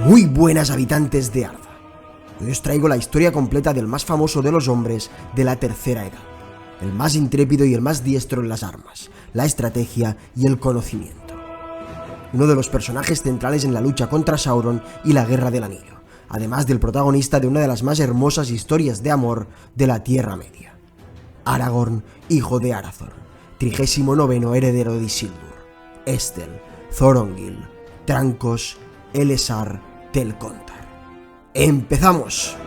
Muy buenas habitantes de Arda. Hoy os traigo la historia completa del más famoso de los hombres de la tercera edad, el más intrépido y el más diestro en las armas, la estrategia y el conocimiento. Uno de los personajes centrales en la lucha contra Sauron y la Guerra del Anillo, además del protagonista de una de las más hermosas historias de amor de la Tierra Media. Aragorn, hijo de Arathorn, 39º heredero de Isildur, Estel, Thorongil, Trancos, Elessar, Telcontar. ¡Empezamos!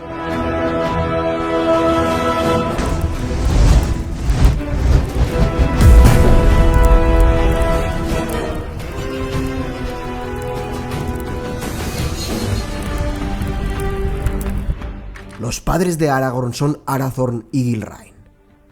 Los padres de Aragorn son Arathorn y Gilrain.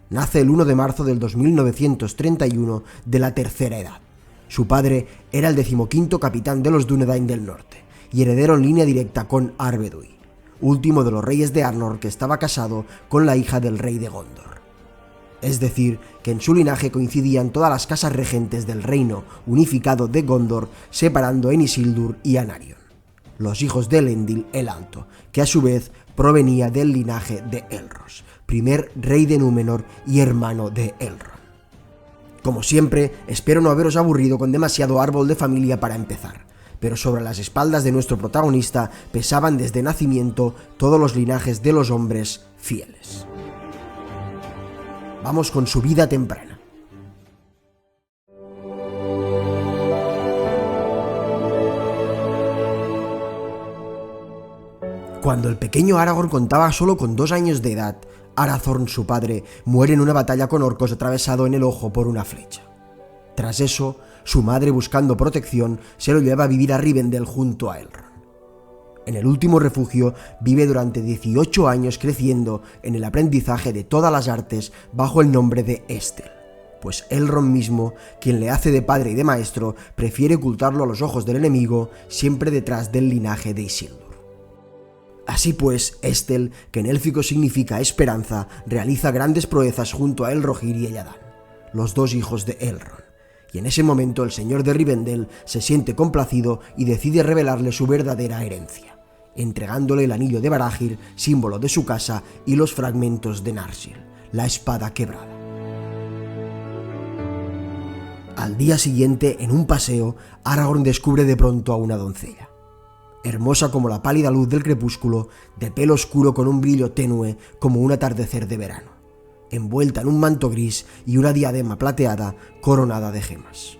Nace el 1 de marzo del 2931 de la tercera edad. Su padre era el 15º capitán de los Dúnedain del Norte y heredero en línea directa con Arvedui, último de los reyes de Arnor que estaba casado con la hija del rey de Gondor. Es decir, que en su linaje coincidían todas las casas regentes del reino unificado de Gondor, separando en Isildur y Anarion, los hijos de Elendil el Alto, que a su vez provenía del linaje de Elros, primer rey de Númenor y hermano de Elrond. Como siempre, espero no haberos aburrido con demasiado árbol de familia para empezar, pero sobre las espaldas de nuestro protagonista pesaban desde nacimiento todos los linajes de los hombres fieles. Vamos con su vida temprana. Cuando el pequeño Aragorn contaba solo con 2 años de edad, Arathorn, su padre, muere en una batalla con orcos atravesado en el ojo por una flecha. Tras eso, su madre, buscando protección, se lo lleva a vivir a Rivendell junto a Elrond. En el último refugio vive durante 18 años creciendo en el aprendizaje de todas las artes bajo el nombre de Estel, pues Elrond mismo, quien le hace de padre y de maestro, prefiere ocultarlo a los ojos del enemigo, siempre detrás del linaje de Isildur. Así pues, Estel, que en élfico significa esperanza, realiza grandes proezas junto a Elrohir y Elladan, los 2 hijos de Elrond, y en ese momento el señor de Rivendell se siente complacido y decide revelarle su verdadera herencia, entregándole el anillo de Barahir, símbolo de su casa, y los fragmentos de Narsil, la espada quebrada. Al día siguiente, en un paseo, Aragorn descubre de pronto a una doncella. Hermosa como la pálida luz del crepúsculo, de pelo oscuro con un brillo tenue como un atardecer de verano, envuelta en un manto gris y una diadema plateada coronada de gemas.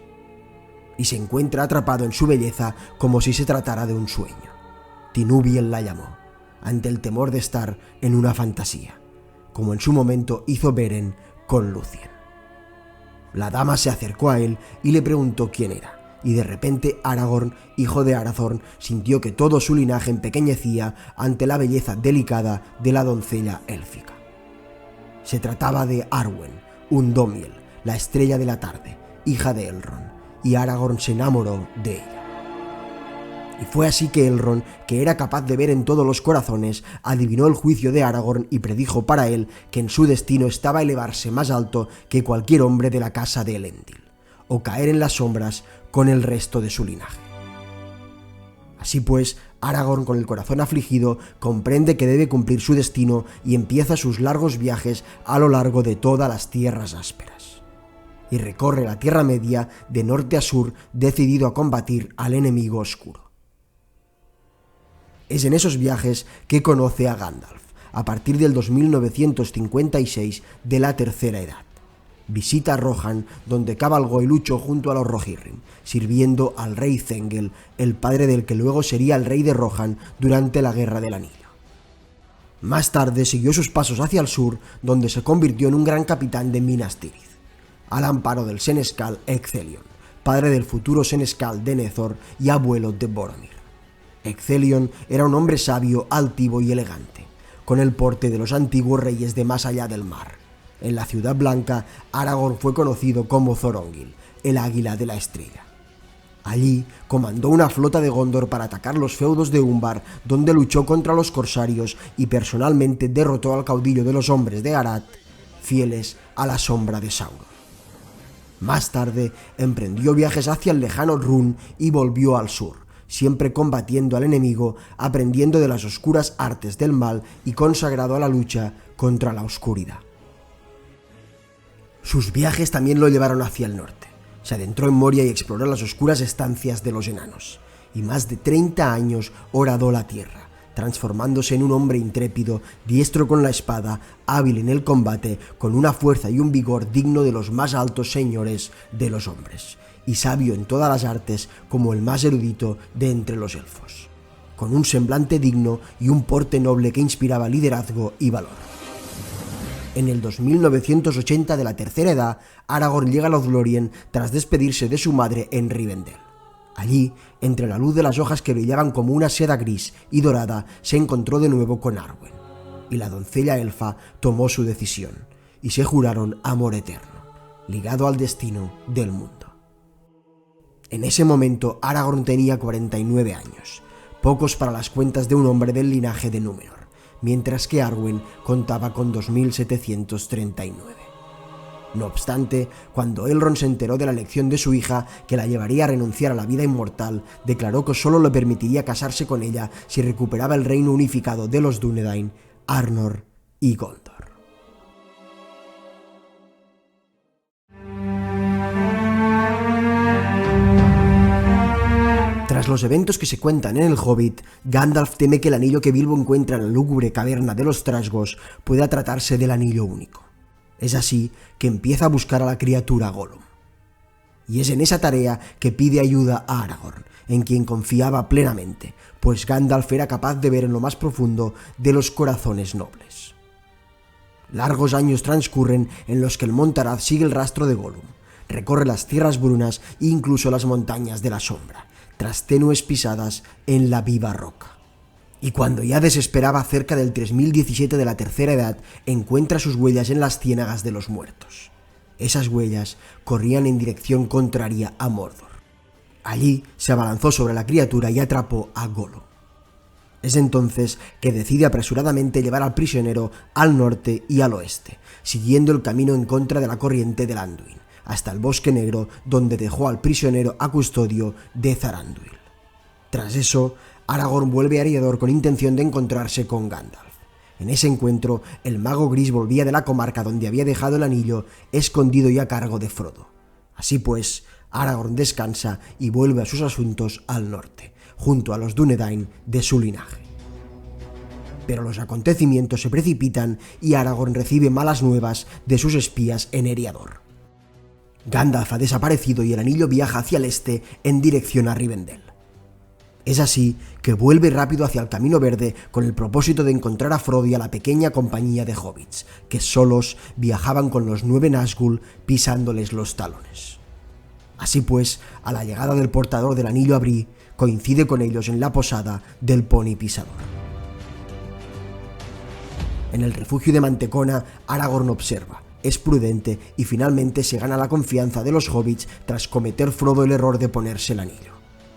Y se encuentra atrapado en su belleza como si se tratara de un sueño. Tinúbien la llamó, ante el temor de estar en una fantasía, como en su momento hizo Beren con Lúthien. La dama se acercó a él y le preguntó quién era. Y de repente Aragorn, hijo de Arathorn, sintió que todo su linaje empequeñecía ante la belleza delicada de la doncella élfica. Se trataba de Arwen, Undómiel, la estrella de la tarde, hija de Elrond, y Aragorn se enamoró de ella. Y fue así que Elrond, que era capaz de ver en todos los corazones, adivinó el juicio de Aragorn y predijo para él que en su destino estaba elevarse más alto que cualquier hombre de la casa de Elendil, o caer en las sombras con el resto de su linaje. Así pues, Aragorn, con el corazón afligido, comprende que debe cumplir su destino y empieza sus largos viajes a lo largo de todas las tierras ásperas. Y recorre la Tierra Media de norte a sur, decidido a combatir al enemigo oscuro. Es en esos viajes que conoce a Gandalf, a partir del 2956 de la tercera edad. Visita a Rohan, donde cabalgó y luchó junto a los Rohirrim, sirviendo al rey Zengel, el padre del que luego sería el rey de Rohan durante la Guerra del Anillo. Más tarde siguió sus pasos hacia el sur, donde se convirtió en un gran capitán de Minas Tirith, al amparo del senescal Ecthelion, padre del futuro senescal Denethor y abuelo de Boromir. Ecthelion era un hombre sabio, altivo y elegante, con el porte de los antiguos reyes de más allá del mar. En la Ciudad Blanca, Aragorn fue conocido como Thorongil, el águila de la estrella. Allí comandó una flota de Gondor para atacar los feudos de Umbar, donde luchó contra los corsarios y personalmente derrotó al caudillo de los hombres de Arad, fieles a la sombra de Sauron. Más tarde emprendió viajes hacia el lejano Rhûn y volvió al sur, siempre combatiendo al enemigo, aprendiendo de las oscuras artes del mal y consagrado a la lucha contra la oscuridad. Sus viajes también lo llevaron hacia el norte. Se adentró en Moria y exploró las oscuras estancias de los enanos, y más de 30 años horadó la tierra, transformándose en un hombre intrépido, diestro con la espada, hábil en el combate, con una fuerza y un vigor digno de los más altos señores de los hombres, y sabio en todas las artes como el más erudito de entre los elfos, con un semblante digno y un porte noble que inspiraba liderazgo y valor. En el 2980 de la Tercera Edad, Aragorn llega a Lothlórien tras despedirse de su madre en Rivendell. Allí, entre la luz de las hojas que brillaban como una seda gris y dorada, se encontró de nuevo con Arwen, y la doncella elfa tomó su decisión, y se juraron amor eterno, ligado al destino del mundo. En ese momento, Aragorn tenía 49 años, pocos para las cuentas de un hombre del linaje de Númenor, mientras que Arwen contaba con 2739. No obstante, cuando Elrond se enteró de la elección de su hija, que la llevaría a renunciar a la vida inmortal, declaró que solo le permitiría casarse con ella si recuperaba el reino unificado de los Dúnedain, Arnor y Gondor. Tras los eventos que se cuentan en El Hobbit, Gandalf teme que el anillo que Bilbo encuentra en la lúgubre caverna de los Trasgos pueda tratarse del anillo único. Es así que empieza a buscar a la criatura Gollum. Y es en esa tarea que pide ayuda a Aragorn, en quien confiaba plenamente, pues Gandalf era capaz de ver en lo más profundo de los corazones nobles. Largos años transcurren en los que el Montaraz sigue el rastro de Gollum, recorre las tierras brunas e incluso las montañas de la sombra, tras tenues pisadas en la viva roca. Y cuando ya desesperaba cerca del 3017 de la Tercera Edad, encuentra sus huellas en las ciénagas de los muertos. Esas huellas corrían en dirección contraria a Mordor. Allí se abalanzó sobre la criatura y atrapó a Gollum. Es entonces que decide apresuradamente llevar al prisionero al norte y al oeste, siguiendo el camino en contra de la corriente del Anduin, hasta el Bosque Negro, donde dejó al prisionero a custodio de Thranduil. Tras eso, Aragorn vuelve a Eriador con intención de encontrarse con Gandalf. En ese encuentro, el mago gris volvía de la comarca donde había dejado el anillo, escondido y a cargo de Frodo. Así pues, Aragorn descansa y vuelve a sus asuntos al norte, junto a los Dúnedain de su linaje. Pero los acontecimientos se precipitan y Aragorn recibe malas nuevas de sus espías en Eriador. Gandalf ha desaparecido y el anillo viaja hacia el este en dirección a Rivendell. Es así que vuelve rápido hacia el Camino Verde con el propósito de encontrar a Frodo y a la pequeña compañía de hobbits, que solos viajaban con los 9 Nazgûl pisándoles los talones. Así pues, a la llegada del portador del anillo a Bree, coincide con ellos en la posada del Pony Pisador. En el refugio de Mantecona, Aragorn observa, es prudente y finalmente se gana la confianza de los hobbits tras cometer Frodo el error de ponerse el anillo,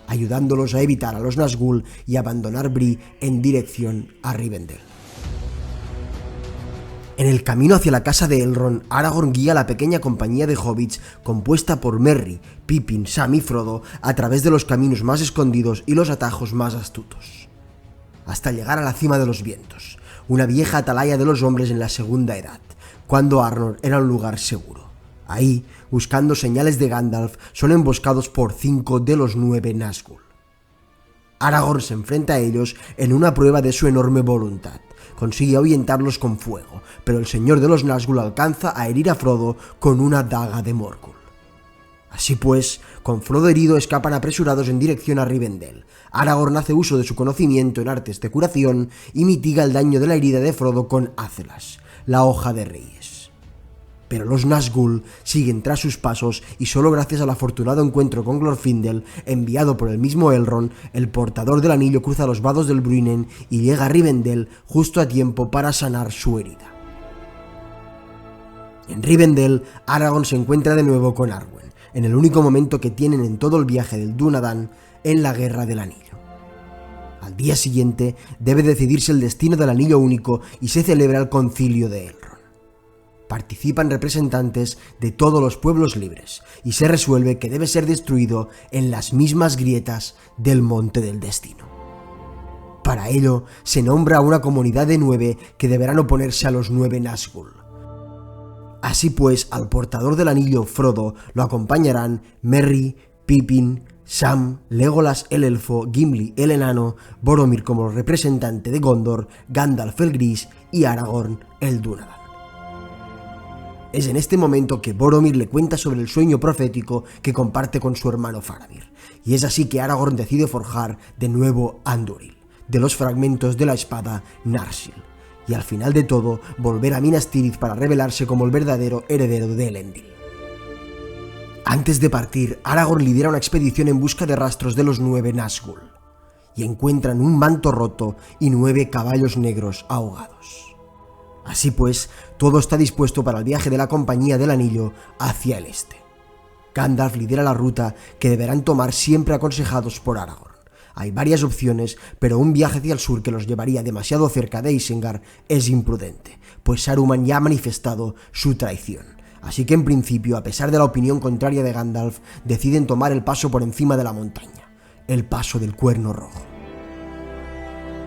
ayudándolos a evitar a los Nazgûl y abandonar Bree en dirección a Rivendell. En el camino hacia la casa de Elrond, Aragorn guía a la pequeña compañía de hobbits compuesta por Merry, Pippin, Sam y Frodo a través de los caminos más escondidos y los atajos más astutos, hasta llegar a la cima de los vientos, una vieja atalaya de los hombres en la Segunda Edad, cuando Arnor era un lugar seguro. Ahí, buscando señales de Gandalf, son emboscados por 5 de los 9 Nazgûl. Aragorn se enfrenta a ellos en una prueba de su enorme voluntad. Consigue ahuyentarlos con fuego, pero el señor de los Nazgûl alcanza a herir a Frodo con una daga de Morgul. Así pues, con Frodo herido escapan apresurados en dirección a Rivendell. Aragorn hace uso de su conocimiento en artes de curación y mitiga el daño de la herida de Frodo con Azelas, la hoja de reyes. Pero los Nazgûl siguen tras sus pasos y solo gracias al afortunado encuentro con Glorfindel, enviado por el mismo Elrond, el portador del anillo cruza los vados del Bruinen y llega a Rivendell justo a tiempo para sanar su herida. En Rivendell, Aragorn se encuentra de nuevo con Arwen, en el único momento que tienen en todo el viaje del Dúnadan en la Guerra del Anillo. Al día siguiente debe decidirse el destino del anillo único y se celebra el concilio de Elrond. Participan representantes de todos los pueblos libres y se resuelve que debe ser destruido en las mismas grietas del Monte del Destino. Para ello, se nombra a una comunidad de 9 que deberán oponerse a los 9 Nazgûl. Así pues, al portador del anillo Frodo lo acompañarán Merry, Pippin, Sam, Legolas el elfo, Gimli el enano, Boromir como representante de Gondor, Gandalf el gris y Aragorn el Dúnadan. Es en este momento que Boromir le cuenta sobre el sueño profético que comparte con su hermano Faramir, y es así que Aragorn decide forjar de nuevo Andúril, de los fragmentos de la espada Narsil, y al final de todo volver a Minas Tirith para revelarse como el verdadero heredero de Elendil. Antes de partir, Aragorn lidera una expedición en busca de rastros de los 9 Nazgûl, y encuentran un manto roto y 9 caballos negros ahogados. Así pues, todo está dispuesto para el viaje de la Compañía del Anillo hacia el este. Gandalf lidera la ruta que deberán tomar siempre aconsejados por Aragorn. Hay varias opciones, pero un viaje hacia el sur que los llevaría demasiado cerca de Isengard es imprudente, pues Saruman ya ha manifestado su traición. Así que en principio, a pesar de la opinión contraria de Gandalf, deciden tomar el paso por encima de la montaña, el paso del Cuerno Rojo.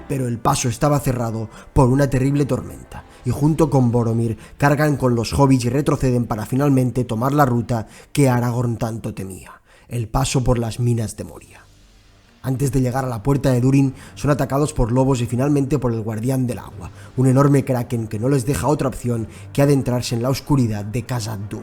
Pero el paso estaba cerrado por una terrible tormenta, y junto con Boromir cargan con los hobbits y retroceden para finalmente tomar la ruta que Aragorn tanto temía, el paso por las minas de Moria. Antes de llegar a la puerta de Durin, son atacados por lobos y finalmente por el Guardián del Agua, un enorme kraken que no les deja otra opción que adentrarse en la oscuridad de Khazad-dûm.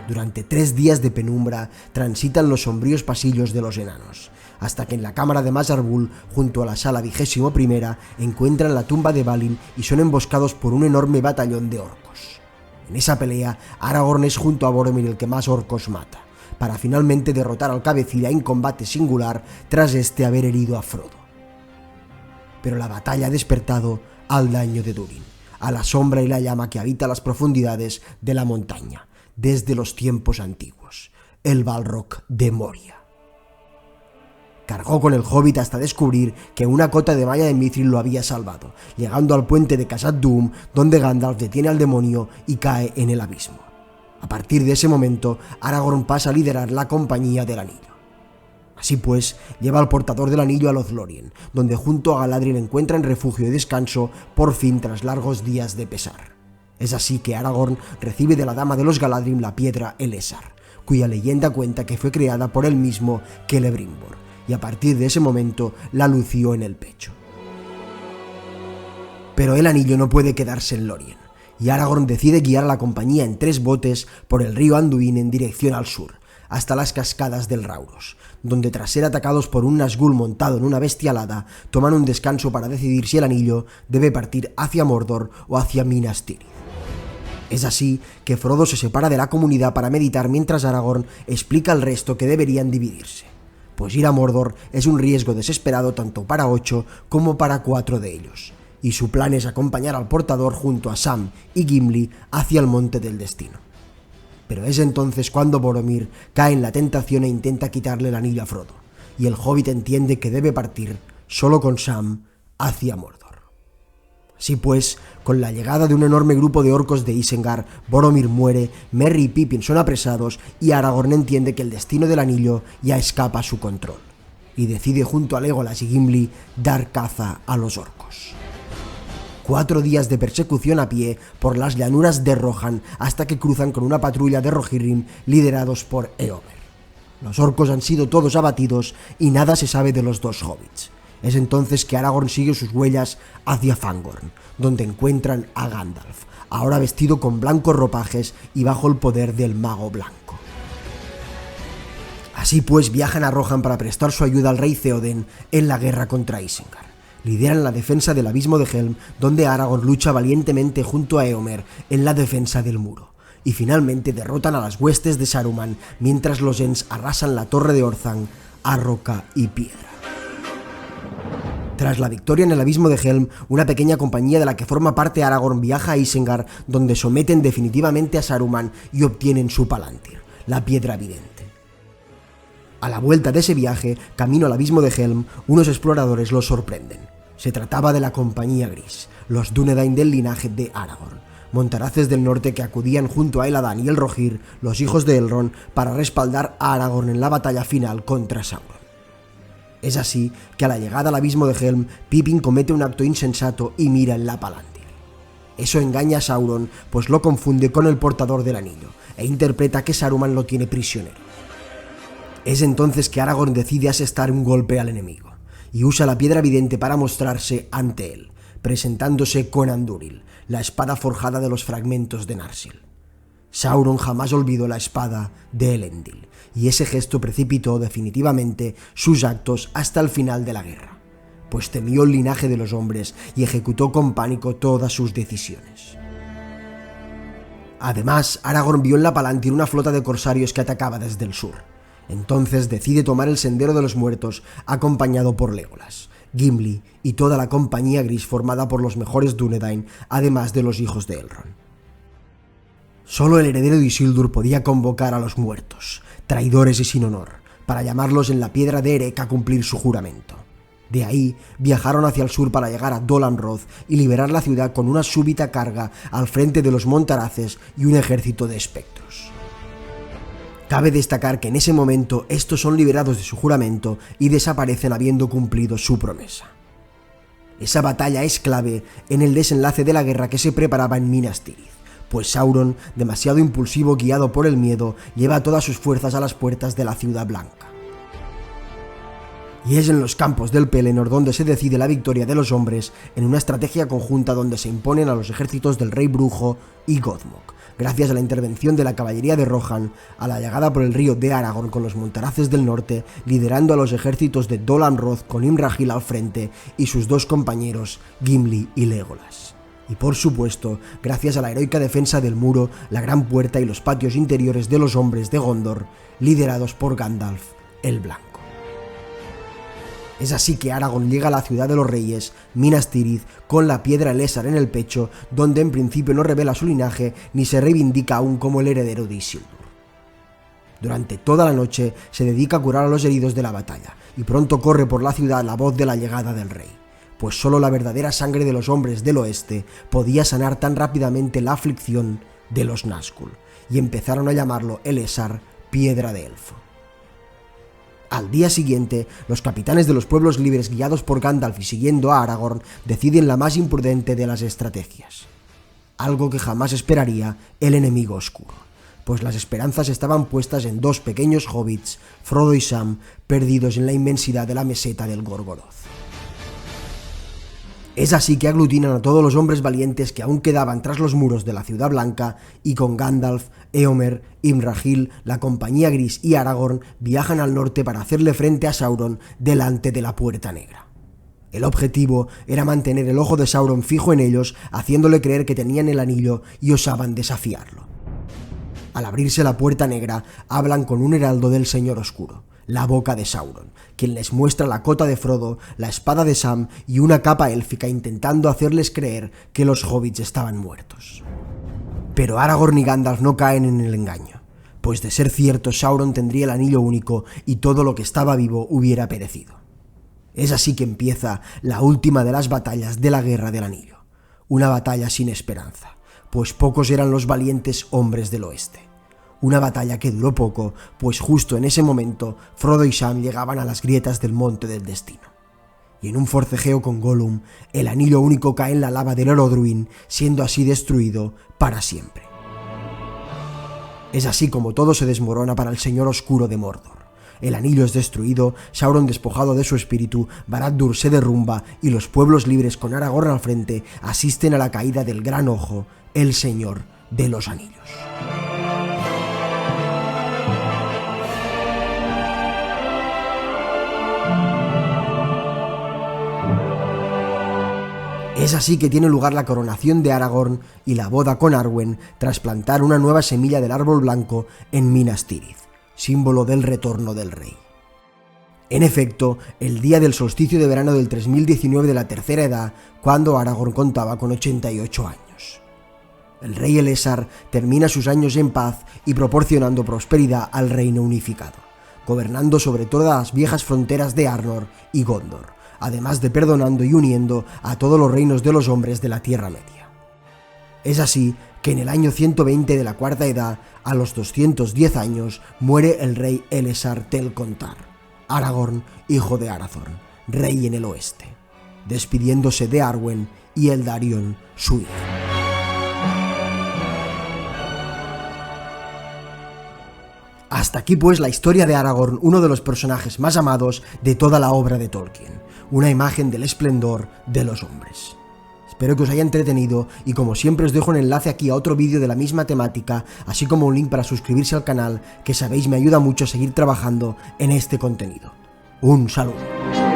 Durante 3 días de penumbra transitan los sombríos pasillos de los enanos, hasta que en la cámara de Mazarbul, junto a la sala 21ª, encuentran la tumba de Balin y son emboscados por un enorme batallón de orcos. En esa pelea, Aragorn es junto a Boromir el que más orcos mata, para finalmente derrotar al cabecilla en combate singular tras este haber herido a Frodo. Pero la batalla ha despertado al daño de Durin, a la sombra y la llama que habita las profundidades de la montaña, desde los tiempos antiguos, el Balrog de Moria. Cargó con el hobbit hasta descubrir que una cota de malla de Mithril lo había salvado, llegando al puente de Khazad-dûm, donde Gandalf detiene al demonio y cae en el abismo. A partir de ese momento, Aragorn pasa a liderar la Compañía del Anillo. Así pues, lleva al portador del anillo a Lothlórien, donde junto a Galadriel encuentran refugio y descanso, por fin tras largos días de pesar. Es así que Aragorn recibe de la dama de los Galadrim la piedra Elessar, cuya leyenda cuenta que fue creada por el mismo Celebrimbor, y a partir de ese momento la lució en el pecho. Pero el anillo no puede quedarse en Lórien, y Aragorn decide guiar a la compañía en 3 botes por el río Anduin en dirección al sur, hasta las cascadas del Rauros, donde tras ser atacados por un Nazgûl montado en una bestia alada, toman un descanso para decidir si el anillo debe partir hacia Mordor o hacia Minas Tirith. Es así que Frodo se separa de la comunidad para meditar mientras Aragorn explica al resto que deberían dividirse, pues ir a Mordor es un riesgo desesperado tanto para 8 como para 4 de ellos, y su plan es acompañar al portador junto a Sam y Gimli hacia el Monte del Destino. Pero es entonces cuando Boromir cae en la tentación e intenta quitarle el anillo a Frodo, y el hobbit entiende que debe partir solo con Sam hacia Mordor. Así pues, con la llegada de un enorme grupo de orcos de Isengard, Boromir muere, Merry y Pippin son apresados y Aragorn entiende que el destino del anillo ya escapa a su control, y decide junto a Legolas y Gimli dar caza a los orcos. 4 días de persecución a pie por las llanuras de Rohan hasta que cruzan con una patrulla de Rohirrim liderados por Éomer. Los orcos han sido todos abatidos y nada se sabe de los 2 hobbits. Es entonces que Aragorn sigue sus huellas hacia Fangorn, donde encuentran a Gandalf, ahora vestido con blancos ropajes y bajo el poder del mago blanco. Así pues viajan a Rohan para prestar su ayuda al rey Theoden en la guerra contra Isengard. Lideran la defensa del abismo de Helm, donde Aragorn lucha valientemente junto a Éomer en la defensa del muro, y finalmente derrotan a las huestes de Saruman mientras los Ents arrasan la torre de Orthanc a roca y piedra. Tras la victoria en el abismo de Helm, una pequeña compañía de la que forma parte Aragorn viaja a Isengard, donde someten definitivamente a Saruman y obtienen su Palantir, la piedra vidente. A la vuelta de ese viaje, camino al abismo de Helm, unos exploradores los sorprenden. Se trataba de la Compañía Gris, los Dúnedain del linaje de Aragorn. montaraces del norte que acudían junto a Eladán y el Rohirrim, los hijos de Elrond, para respaldar a Aragorn en la batalla final contra Sauron. Es así que a la llegada al abismo de Helm, Pippin comete un acto insensato y mira en la Palantir. Eso engaña a Sauron, pues lo confunde con el portador del anillo, e interpreta que Saruman lo tiene prisionero. Es entonces que Aragorn decide asestar un golpe al enemigo, y usa la piedra vidente para mostrarse ante él, presentándose con Andúril, la espada forjada de los fragmentos de Narsil. Sauron jamás olvidó la espada de Elendil, y ese gesto precipitó definitivamente sus actos hasta el final de la guerra, pues temió el linaje de los hombres y ejecutó con pánico todas sus decisiones. Además, Aragorn vio en la Palantir una flota de corsarios que atacaba desde el sur. Entonces decide tomar el Sendero de los Muertos acompañado por Legolas, Gimli y toda la compañía gris formada por los mejores Dúnedain, además de los hijos de Elrond. Solo el heredero de Isildur podía convocar a los muertos, traidores y sin honor, para llamarlos en la piedra de Erech a cumplir su juramento. De ahí viajaron hacia el sur para llegar a Dol Amroth y liberar la ciudad con una súbita carga al frente de los montaraces y un ejército de espectros. Cabe destacar que en ese momento estos son liberados de su juramento y desaparecen habiendo cumplido su promesa. Esa batalla es clave en el desenlace de la guerra que se preparaba en Minas Tirith, pues Sauron, demasiado impulsivo guiado por el miedo, lleva todas sus fuerzas a las puertas de la Ciudad Blanca. Y es en los campos del Pelennor donde se decide la victoria de los hombres en una estrategia conjunta donde se imponen a los ejércitos del rey brujo y Gothmog, gracias a la intervención de la caballería de Rohan, a la llegada por el río de Aragorn con los montaraces del norte, liderando a los ejércitos de Dol Amroth con Imrahil al frente y sus dos compañeros, Gimli y Legolas. Y por supuesto, gracias a la heroica defensa del muro, la gran puerta y los patios interiores de los hombres de Gondor, liderados por Gandalf el Blanco. Es así que Aragorn llega a la ciudad de los reyes, Minas Tirith, con la piedra Elessar en el pecho, donde en principio no revela su linaje ni se reivindica aún como el heredero de Isildur. Durante toda la noche se dedica a curar a los heridos de la batalla, y pronto corre por la ciudad la voz de la llegada del rey, pues solo la verdadera sangre de los hombres del oeste podía sanar tan rápidamente la aflicción de los Nazgûl, y empezaron a llamarlo Elessar, piedra de elfo. Al día siguiente, los capitanes de los pueblos libres, guiados por Gandalf y siguiendo a Aragorn, deciden la más imprudente de las estrategias. Algo que jamás esperaría el enemigo oscuro, pues las esperanzas estaban puestas en dos pequeños hobbits, Frodo y Sam, perdidos en la inmensidad de la meseta del Gorgoroth. Es así que aglutinan a todos los hombres valientes que aún quedaban tras los muros de la Ciudad Blanca y con Gandalf, Éomer, Imrahil, la Compañía Gris y Aragorn viajan al norte para hacerle frente a Sauron delante de la Puerta Negra. El objetivo era mantener el ojo de Sauron fijo en ellos, haciéndole creer que tenían el anillo y osaban desafiarlo. Al abrirse la Puerta Negra, hablan con un heraldo del Señor Oscuro, la Boca de Sauron, quien les muestra la cota de Frodo, la espada de Sam y una capa élfica intentando hacerles creer que los hobbits estaban muertos. Pero Aragorn y Gandalf no caen en el engaño, pues de ser cierto Sauron tendría el anillo único y todo lo que estaba vivo hubiera perecido. Es así que empieza la última de las batallas de la Guerra del Anillo, una batalla sin esperanza, pues pocos eran los valientes hombres del oeste. Una batalla que duró poco, pues justo en ese momento Frodo y Sam llegaban a las grietas del Monte del Destino. Y en un forcejeo con Gollum, el anillo único cae en la lava del Orodruin, siendo así destruido para siempre. Es así como todo se desmorona para el Señor Oscuro de Mordor. El anillo es destruido, Sauron despojado de su espíritu, Barad-dûr se derrumba y los pueblos libres con Aragorn al frente asisten a la caída del Gran Ojo, el Señor de los Anillos. Es así que tiene lugar la coronación de Aragorn y la boda con Arwen tras plantar una nueva semilla del árbol blanco en Minas Tirith, símbolo del retorno del rey. En efecto, el día del solsticio de verano del 3019 de la Tercera Edad, cuando Aragorn contaba con 88 años. El rey Elessar termina sus años en paz y proporcionando prosperidad al reino unificado, gobernando sobre todas las viejas fronteras de Arnor y Gondor, además de perdonando y uniendo a todos los reinos de los hombres de la Tierra Media. Es así que en el año 120 de la Cuarta Edad, a los 210 años, muere el rey Elessar Tel-Contar, Aragorn, hijo de Arathorn, rey en el oeste, despidiéndose de Arwen y Eldarion, su hijo. Hasta aquí pues la historia de Aragorn, uno de los personajes más amados de toda la obra de Tolkien, una imagen del esplendor de los hombres. Espero que os haya entretenido y como siempre os dejo un enlace aquí a otro vídeo de la misma temática, así como un link para suscribirse al canal, que sabéis me ayuda mucho a seguir trabajando en este contenido. Un saludo.